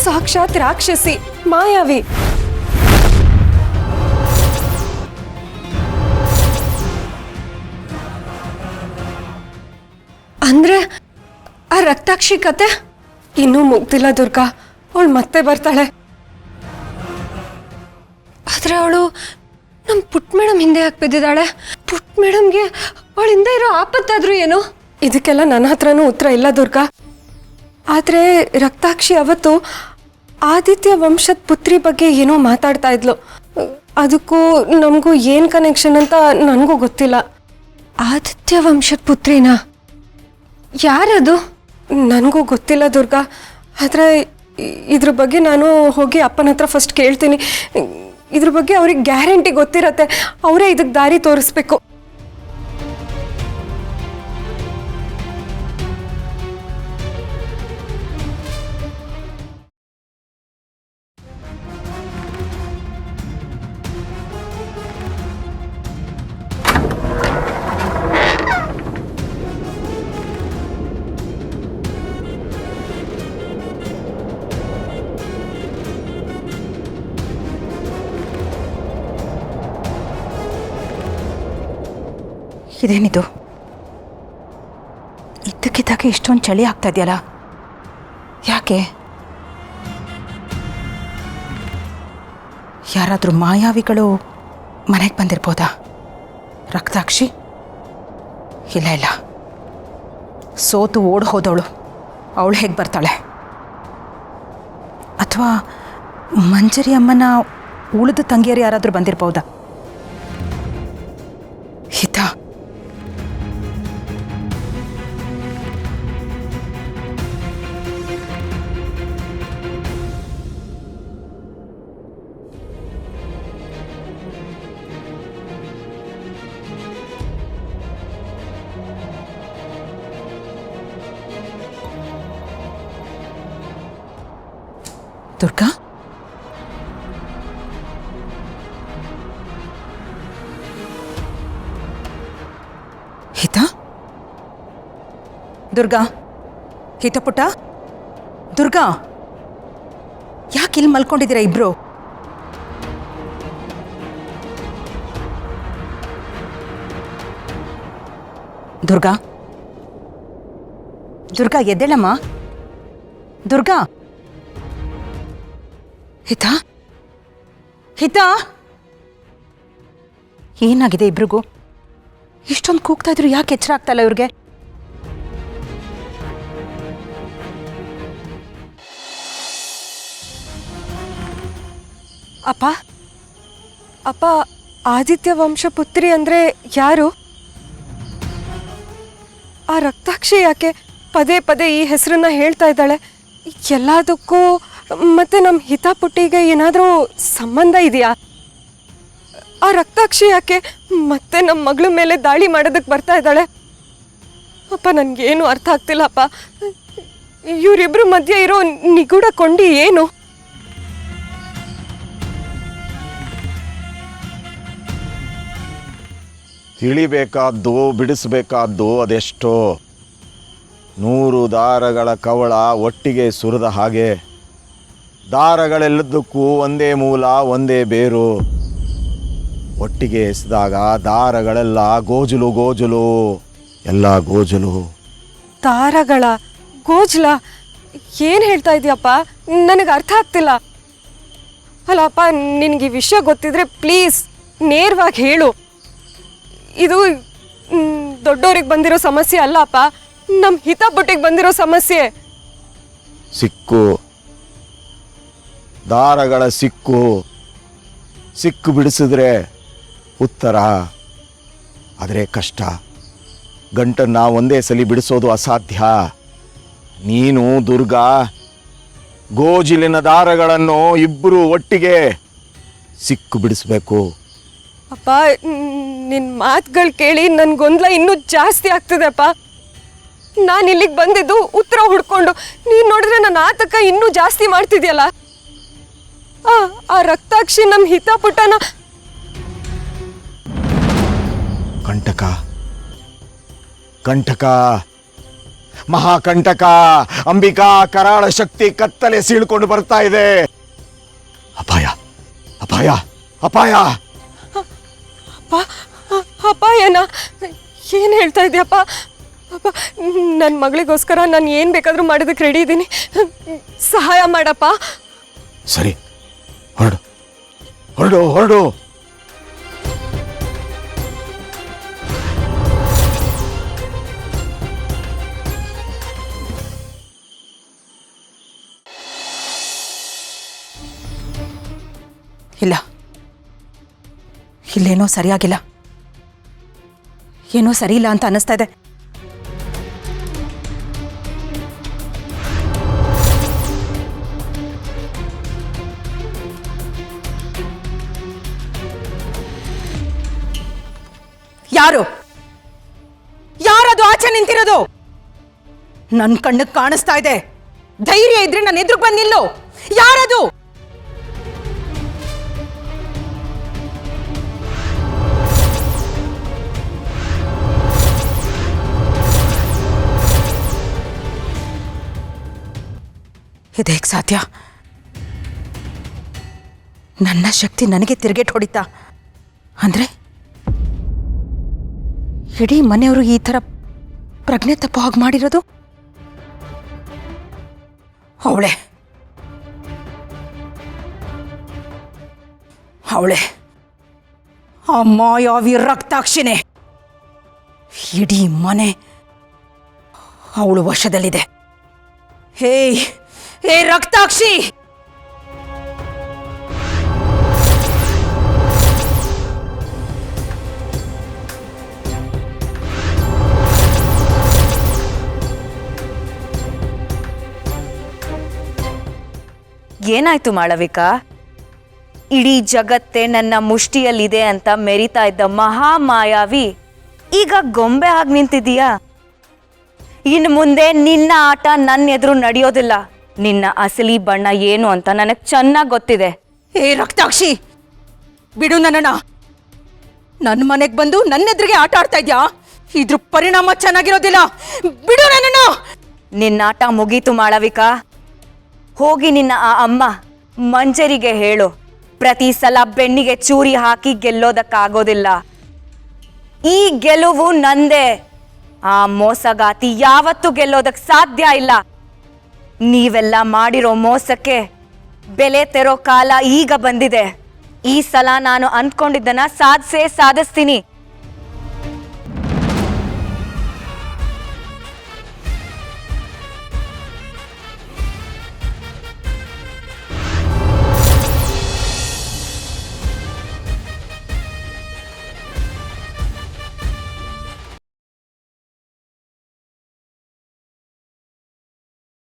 ಸಾಕ್ಷಾತ್ ರಾಕ್ಷಸಿ, ಮಾಯಾವಿ. ಅಂದ್ರೆ ಆ ರಕ್ತಾಕ್ಷಿ ಕತೆ ಇನ್ನೂ ಮುಗ್ದಿಲ್ಲ ದುರ್ಗಾ. ಅವಳು ಮತ್ತೆ ಬರ್ತಾಳೆ. ಆದ್ರೆ ಅವಳು ನಮ್ಮ ಪುಟ್ ಮೇಡಮ್ ಹಿಂದೆ ಯಾಕೆ ಬಿದ್ದಿದ್ದಾಳೆ? ಪುಟ್ ಮೇಡಮ್ಗೆ ಅವಳ ಹಿಂದೆ ಇರೋ ಆಪತ್ತಾದ್ರೂ ಏನು? ಇದಕ್ಕೆಲ್ಲ ನನ್ನ ಹತ್ರನೂ ಉತ್ತರ ಇಲ್ಲ ದುರ್ಗಾ. ಆದರೆ ರಕ್ತಾಕ್ಷಿ ಅವತ್ತು ಆದಿತ್ಯ ವಂಶದ ಪುತ್ರಿ ಬಗ್ಗೆ ಏನೋ ಮಾತಾಡ್ತಾ ಇದ್ಲು. ಅದಕ್ಕೂ ನಮಗೂ ಏನು ಕನೆಕ್ಷನ್ ಅಂತ ನನಗೂ ಗೊತ್ತಿಲ್ಲ. ಆದಿತ್ಯ ವಂಶದ ಪುತ್ರಿನಾ? ಯಾರದು? ನನಗೂ ಗೊತ್ತಿಲ್ಲ ದುರ್ಗಾ. ಆದರೆ ಇದ್ರ ಬಗ್ಗೆ ನಾನು ಹೋಗಿ ಅಪ್ಪನ ಹತ್ರ ಫಸ್ಟ್ ಕೇಳ್ತೀನಿ. ಇದ್ರ ಬಗ್ಗೆ ಅವ್ರಿಗೆ ಗ್ಯಾರಂಟಿ ಗೊತ್ತಿರತ್ತೆ. ಅವರೇ ಇದಕ್ಕೆ ದಾರಿ ತೋರಿಸ್ಬೇಕು. ಇದೇನಿದು? ಇದ್ದಕ್ಕಿದ್ದಾಗೆ ಇಷ್ಟೊಂದು ಚಳಿ ಆಗ್ತಾ ಇದೆಯಲ್ಲ, ಯಾಕೆ? ಯಾರಾದರೂ ಮಾಯಾವಿಗಳು ಮನೆಗೆ ಬಂದಿರ್ಬೋದಾ? ರಕ್ತಾಕ್ಷಿ? ಇಲ್ಲ ಇಲ್ಲ, ಸೋತು ಓಡ್ ಹೋದವಳು, ಅವಳು ಹೇಗೆ ಬರ್ತಾಳೆ? ಅಥವಾ ಮಂಜರಿ ಅಮ್ಮನ ಉಳಿದ ತಂಗಿಯರು ಯಾರಾದರೂ ಬಂದಿರ್ಬೋದಾ? ಹಿತ ದುರ್ಗಾ? ಹಿತ? ದುರ್ಗಾ? ಹಿತ ಪುಟ್ಟ? ದುರ್ಗಾ? ಯಾಕೆ ಇಲ್ಲಿ ಮಲ್ಕೊಂಡಿದ್ದೀರಾ ಇಬ್ರು? ದುರ್ಗಾ? ದುರ್ಗಾ ಎದ್ದೇಳಮ್ಮ. ದುರ್ಗಾ? ಹಿತ? ಹಿತ? ಏನಾಗಿದೆ ಇಬ್ರಿಗೂ? ಇಷ್ಟೊಂದು ಕೂಗ್ತಾ ಇದ್ರು, ಯಾಕೆ ಎಚ್ಚರ ಆಗ್ತಾಯಿಲ್ಲ ಇವ್ರಿಗೆ? ಅಪ್ಪ ಅಪ್ಪ, ಆದಿತ್ಯ ವಂಶ ಪುತ್ರಿ ಅಂದ್ರೆ ಯಾರು? ಆ ರಕ್ತಾಕ್ಷಿ ಯಾಕೆ ಪದೇ ಪದೇ ಈ ಹೆಸರನ್ನ ಹೇಳ್ತಾ ಇದ್ದಾಳೆ? ಎಲ್ಲದಕ್ಕೂ ಮತ್ತೆ ನಮ್ಮ ಹಿತ ಪುಟ್ಟಿಗೆ ಏನಾದರೂ ಸಂಬಂಧ ಇದೆಯಾ? ಆ ರಕ್ತಾಕ್ಷಿ ಯಾಕೆ ಮತ್ತೆ ನಮ್ಮ ಮಗಳ ಮೇಲೆ ದಾಳಿ ಮಾಡೋದಕ್ಕೆ ಬರ್ತಾ ಇದ್ದಾಳೆ? ಅಪ್ಪ, ನನಗೇನು ಅರ್ಥ ಆಗ್ತಿಲ್ಲಪ್ಪ. ಇವರಿಬ್ರು ಮಧ್ಯೆ ಇರೋ ನಿಗೂಢ ಕೊಂಡಿ ಏನು? ತಿಳಿಬೇಕಾದ್ದು, ಬಿಡಿಸಬೇಕಾದ್ದು ಅದೆಷ್ಟೋ. 100 ದಾರಗಳ ಕವಳ ಒಟ್ಟಿಗೆ ಸುರಿದ ಹಾಗೆ ದಾರಗಳೆಲ್ಲದಕ್ಕೂ ಒಂದೇ ಮೂಲ, ಒಂದೇ ಬೇರು. ಒಟ್ಟಿಗೆ ಎಸೆದಾಗ ದಾರಗಳೆಲ್ಲ ಗೋಜಲು ಗೋಜಲು, ಎಲ್ಲ ಗೋಜಲು. ದಾರಗಳ ಗೋಜಲ? ಏನು ಹೇಳ್ತಾ ಇದೀಯಪ್ಪ? ನನಗೆ ಅರ್ಥ ಆಗ್ತಿಲ್ಲ. ಅಲ್ಲಪ್ಪ, ನಿನಗೆ ಈ ವಿಷಯ ಗೊತ್ತಿದ್ರೆ ಪ್ಲೀಸ್ ನೇರವಾಗಿ ಹೇಳು. ಇದು ದೊಡ್ಡವ್ರಿಗೆ ಬಂದಿರೋ ಸಮಸ್ಯೆ ಅಲ್ಲಪ್ಪ, ನಮ್ಮ ಹಿತಪುಟ್ಟಿಗೆ ಬಂದಿರೋ ಸಮಸ್ಯೆ. ಸಿಕ್ಕು, ದಾರಗಳ ಸಿಕ್ಕು ಬಿಡಿಸಿದ್ರೆ ಉತ್ತರ. ಆದರೆ ಕಷ್ಟ. ಗಂಟನ್ನು ಒಂದೇ ಸಲ ಬಿಡಿಸೋದು ಅಸಾಧ್ಯ. ನೀನು ದುರ್ಗಾ ಗೋಜಿಲಿನ ದಾರಗಳನ್ನು ಇಬ್ಬರು ಒಟ್ಟಿಗೆ ಸಿಕ್ಕು ಬಿಡಿಸ್ಬೇಕು. ಅಪ್ಪ, ನಿನ್ನ ಮಾತುಗಳು ಕೇಳಿ ನನ್ನ ಗೊಂದಲ ಇನ್ನೂ ಜಾಸ್ತಿ ಆಗ್ತದೆ ಅಪ್ಪ. ನಾನು ಇಲ್ಲಿಗೆ ಬಂದಿದ್ದು ಉತ್ತರ ಹುಡ್ಕೊಂಡು, ನೀನು ನೋಡಿದ್ರೆ ನನ್ನ ಆತಕ ಇನ್ನೂ ಜಾಸ್ತಿ ಮಾಡ್ತಿದ್ಯಲ್ಲ. ಆ ರಕ್ತಾಕ್ಷಿ ನಮ್ಮ ಹಿತ ಪುಟ್ಟನ ಕಂಟಕ ಮಹಾಕಂಟಕ ಅಂಬಿಕಾ ಕರಾಳ ಶಕ್ತಿ ಕತ್ತಲೆ ಸೀಳ್ಕೊಂಡು ಬರ್ತಾ ಇದೆ. ಅಪಾಯ ಅಪಾಯ ಅಪಾಯ. ಅಪ್ಪಾಯನ ಏನು ಹೇಳ್ತಾ ಇದೆಯಪ್ಪ? ಅಪ್ಪ, ನನ್ನ ಮಗಳಿಗೋಸ್ಕರ ನಾನು ಏನು ಬೇಕಾದರೂ ಮಾಡೋದಕ್ಕೆ ರೆಡಿ ಇದ್ದೀನಿ. ಸಹಾಯ ಮಾಡಪ್ಪ. ಸರಿ, ಹೊರಡು ಹೊರಡು ಹೊರಡು. ಇಲ್ಲ, ಇಲ್ಲೇನೋ ಸರಿಯಾಗಿಲ್ಲ, ಏನೋ ಸರಿ ಇಲ್ಲ ಅಂತ ಅನ್ನಿಸ್ತಾ ಇದೆ. ಯಾರು ಯಾರದು ಆಚೆ ನಿಂತಿರೋದು? ನನ್ನ ಕಣ್ಣಿಗೆ ಕಾಣಿಸ್ತಾ ಇದೆ. ಧೈರ್ಯ ಇದ್ರೆ ನನ್ನ ಎದುರು ಬಂದು ನಿಲ್ಲು. ಯಾರದು? ಇದೇಗೆ ಸಾಧ್ಯ? ನನ್ನ ಶಕ್ತಿ ನನಗೆ ತಿರುಗೇಟ್ ಹೊಡಿತಾ ಅಂದ್ರೆ ಇಡೀ ಮನೆಯವರು ಈ ಥರ ಪ್ರಜ್ಞೆ ತಪ್ಪು ಹಾಗೆ ಮಾಡಿರೋದು ಅವಳೆ ಅವಳೆ ಅಮ್ಮ ಯಾವಿ ರಕ್ತಾಕ್ಷಿಣೆ. ಇಡೀ ಮನೆ ಅವಳು ವಶದಲ್ಲಿದೆ. ಹೇ ಹೇ ರಕ್ತಾಕ್ಷಿ, ಏನಾಯ್ತು ಮಾಳವಿಕಾ? ಇಡೀ ಜಗತ್ತೇ ನನ್ನ ಮುಷ್ಟಿಯಲ್ಲಿದೆ ಅಂತ ಮೆರಿತಾ ಇದ್ದ ಮಹಾಮಾಯಾವಿ ಈಗ ಗೊಂಬೆ ಆಗಿ ನಿಂತಿದೀಯಾ? ಇನ್ನು ಮುಂದೆ ನಿನ್ನ ಆಟ ನನ್ನ ಎದುರು ನಡೆಯೋದಿಲ್ಲ. ನಿನ್ನ ಅಸಲಿ ಬಣ್ಣ ಏನು ಅಂತ ನನಗೆ ಚೆನ್ನಾಗಿ ಗೊತ್ತಿದೆ. ಹೇ ರಕ್ತಾಕ್ಷಿ, ಬಿಡು ನನ್ನನ್ನ. ನನ್ನ ಮನೆಗೆ ಬಂದು ನನ್ನ ಎದುರಿಗೆ ಆಟ ಆಡ್ತಾ ಇದ್ಯಾ? ಇದ್ರ ಪರಿಣಾಮ ಚೆನ್ನಾಗಿರೋದಿಲ್ಲ. ಬಿಡು ನನ್ನನ್ನ. ನಿನ್ನಾಟ ಮುಗೀತು ಮಾಳವಿಕಾ. ಹೋಗಿ ನಿನ್ನ ಆ ಅಮ್ಮ ಮಂಜರಿಗೆ ಹೇಳು, ಪ್ರತಿ ಸಲ ಬೆಣ್ಣಿಗೆ ಚೂರಿ ಹಾಕಿ ಗೆಲ್ಲೋದಕ್ಕಾಗೋದಿಲ್ಲ. ಈ ಗೆಲುವು ನಂದೇ. ಆ ಮೋಸಗಾತಿ ಯಾವತ್ತೂ ಗೆಲ್ಲೋದಕ್ಕೆ ಸಾಧ್ಯ ಇಲ್ಲ. ನೀವೆಲ್ಲ ಮಾಡಿರೋ ಮೋಸಕ್ಕೆ ಬೆಲೆ ತೆರೋ ಕಾಲ ಈಗ ಬಂದಿದೆ. ಈ ಸಲ ನಾನು ಅಂದ್ಕೊಂಡಿದ್ದನ್ನ ಸಾಧಿಸ್ತೀನಿ.